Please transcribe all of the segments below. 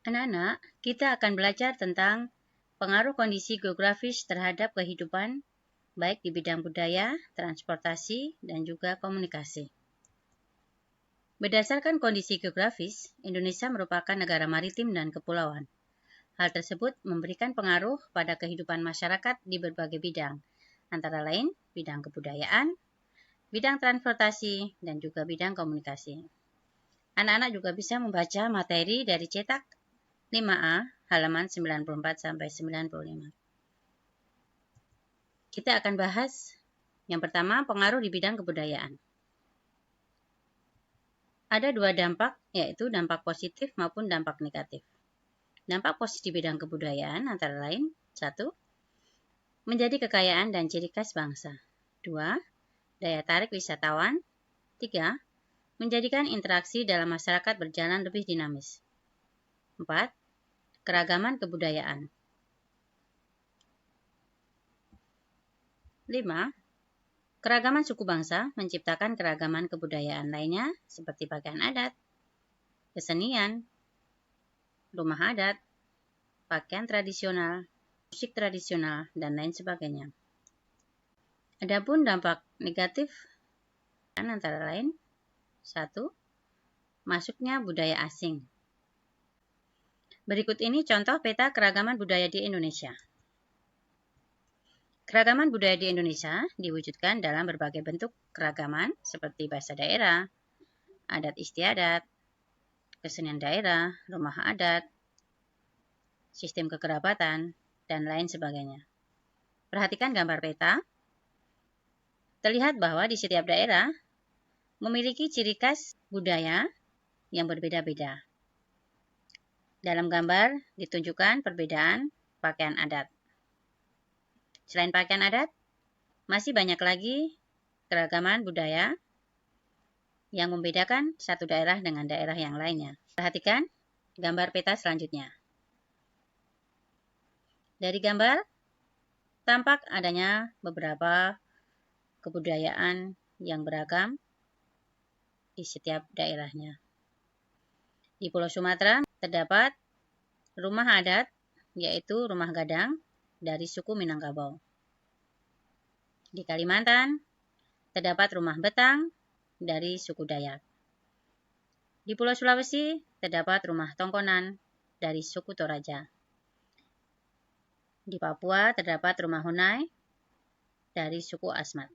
Anak-anak, kita akan belajar tentang pengaruh kondisi geografis terhadap kehidupan, baik di bidang budaya, transportasi, dan juga komunikasi. Berdasarkan kondisi geografis, Indonesia merupakan negara maritim dan kepulauan. Hal tersebut memberikan pengaruh pada kehidupan masyarakat di berbagai bidang, antara lain bidang kebudayaan, bidang transportasi, dan juga bidang komunikasi. Anak-anak juga bisa membaca materi dari cetak 5A halaman 94-95. Kita akan bahas yang pertama, pengaruh di bidang kebudayaan. Ada dua dampak, yaitu dampak positif maupun dampak negatif. Dampak positif di bidang kebudayaan antara lain 1. Menjadi kekayaan dan ciri khas bangsa. 2. Daya tarik wisatawan. 3. Menjadikan interaksi dalam masyarakat berjalan lebih dinamis. 4. Keragaman kebudayaan. 5. Keragaman suku bangsa menciptakan keragaman kebudayaan lainnya seperti pakaian adat, kesenian, rumah adat, pakaian tradisional, musik tradisional, dan lain sebagainya. Adapun dampak negatif antara lain 1. Masuknya budaya asing. Berikut ini contoh peta keragaman budaya di Indonesia. Keragaman budaya di Indonesia diwujudkan dalam berbagai bentuk keragaman seperti bahasa daerah, adat istiadat, kesenian daerah, rumah adat, sistem kekerabatan, dan lain sebagainya. Perhatikan gambar peta. Terlihat bahwa di setiap daerah memiliki ciri khas budaya yang berbeda-beda. Dalam gambar ditunjukkan perbedaan pakaian adat. Selain pakaian adat, masih banyak lagi keragaman budaya yang membedakan satu daerah dengan daerah yang lainnya. Perhatikan gambar peta selanjutnya. Dari gambar, tampak adanya beberapa kebudayaan yang beragam di setiap daerahnya. Di Pulau Sumatera terdapat rumah adat, yaitu rumah gadang dari suku Minangkabau. Di Kalimantan terdapat rumah betang dari suku Dayak. Di Pulau Sulawesi terdapat rumah tongkonan dari suku Toraja. Di Papua terdapat rumah Hunai dari suku Asmat.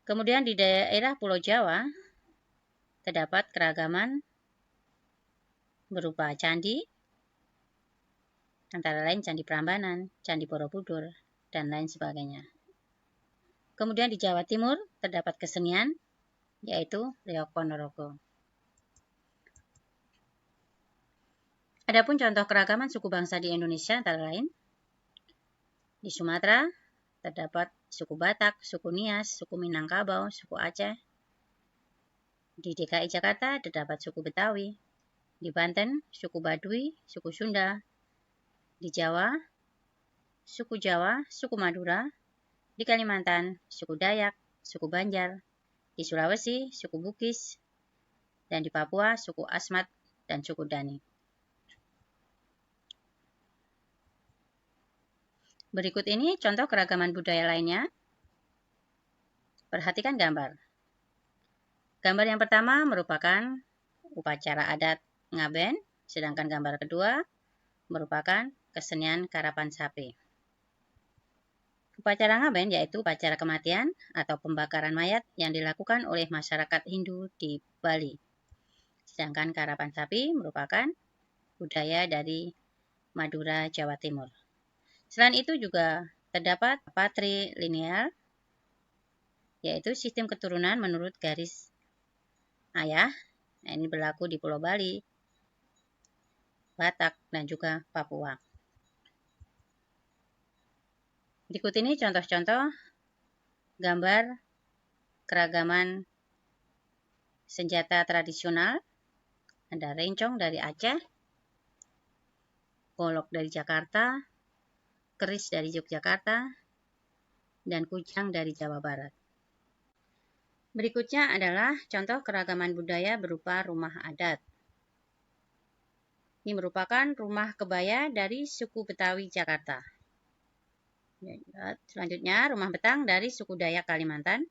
Kemudian di daerah Pulau Jawa terdapat keragaman berupa candi, antara lain Candi Prambanan, Candi Borobudur, dan lain sebagainya. Kemudian di Jawa Timur terdapat kesenian, yaitu Reok Ponorogo. Adapun contoh keragaman suku bangsa di Indonesia antara lain, di Sumatera terdapat suku Batak, suku Nias, suku Minangkabau, suku Aceh. Di DKI Jakarta terdapat suku Betawi. Di Banten, suku Baduy, suku Sunda. Di Jawa, suku Jawa, suku Madura. Di Kalimantan, suku Dayak, suku Banjar. Di Sulawesi, suku Bugis. Dan di Papua, suku Asmat dan suku Dani. Berikut ini contoh keragaman budaya lainnya. Perhatikan gambar. Gambar yang pertama merupakan upacara adat Ngaben, sedangkan gambar kedua merupakan kesenian Karapan Sapi. Upacara Ngaben yaitu upacara kematian atau pembakaran mayat yang dilakukan oleh masyarakat Hindu di Bali. Sedangkan Karapan Sapi merupakan budaya dari Madura, Jawa Timur. Selain itu juga terdapat patrilineal, yaitu sistem keturunan menurut garis ayah. Nah, ini berlaku di Pulau Bali, Batak, dan juga Papua. Berikut ini contoh-contoh gambar keragaman senjata tradisional. Ada rencong dari Aceh, golok dari Jakarta, keris dari Yogyakarta, dan kujang dari Jawa Barat. Berikutnya adalah contoh keragaman budaya berupa rumah adat. Ini merupakan rumah kebaya dari suku Betawi Jakarta. Selanjutnya, rumah betang dari suku Dayak Kalimantan.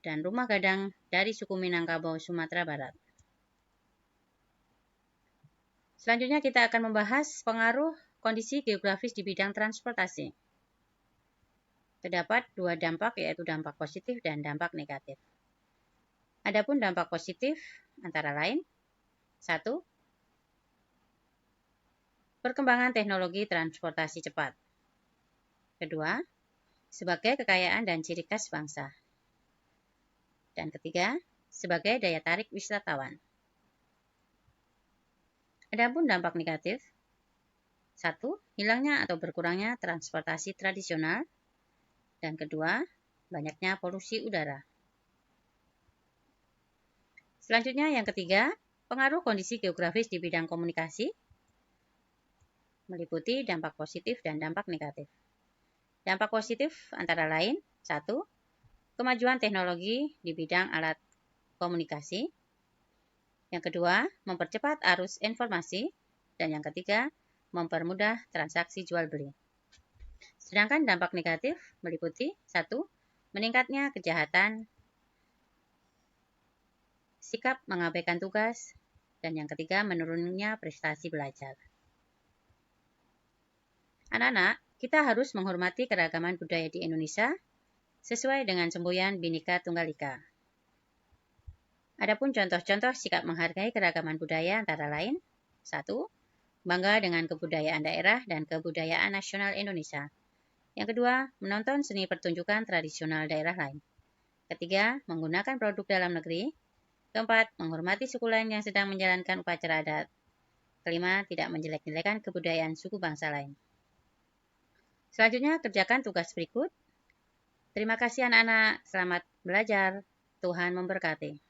Dan rumah gadang dari suku Minangkabau Sumatera Barat. Selanjutnya kita akan membahas pengaruh kondisi geografis di bidang transportasi. Terdapat dua dampak, yaitu dampak positif dan dampak negatif. Adapun dampak positif antara lain, 1. Perkembangan teknologi transportasi cepat. Kedua, sebagai kekayaan dan ciri khas bangsa. Dan ketiga, sebagai daya tarik wisatawan. Adapun dampak negatif, 1. Hilangnya atau berkurangnya transportasi tradisional. Dan kedua, banyaknya polusi udara. Selanjutnya yang ketiga, pengaruh kondisi geografis di bidang komunikasi, meliputi dampak positif dan dampak negatif. Dampak positif antara lain, 1. Kemajuan teknologi di bidang alat komunikasi. Yang kedua, mempercepat arus informasi. Dan yang ketiga, mempermudah transaksi jual beli. Sedangkan dampak negatif meliputi 1. Meningkatnya kejahatan, sikap mengabaikan tugas, dan yang ketiga, menurunnya prestasi belajar. Anak-anak, kita harus menghormati keragaman budaya di Indonesia sesuai dengan semboyan Bhinneka Tunggal Ika. Adapun contoh-contoh sikap menghargai keragaman budaya antara lain, 1. Bangga dengan kebudayaan daerah dan kebudayaan nasional Indonesia. Yang kedua, menonton seni pertunjukan tradisional daerah lain. Ketiga, menggunakan produk dalam negeri. Keempat, menghormati suku lain yang sedang menjalankan upacara adat. Kelima, tidak menjelek-jelekan kebudayaan suku bangsa lain. Selanjutnya, kerjakan tugas berikut. Terima kasih anak-anak, selamat belajar. Tuhan memberkati.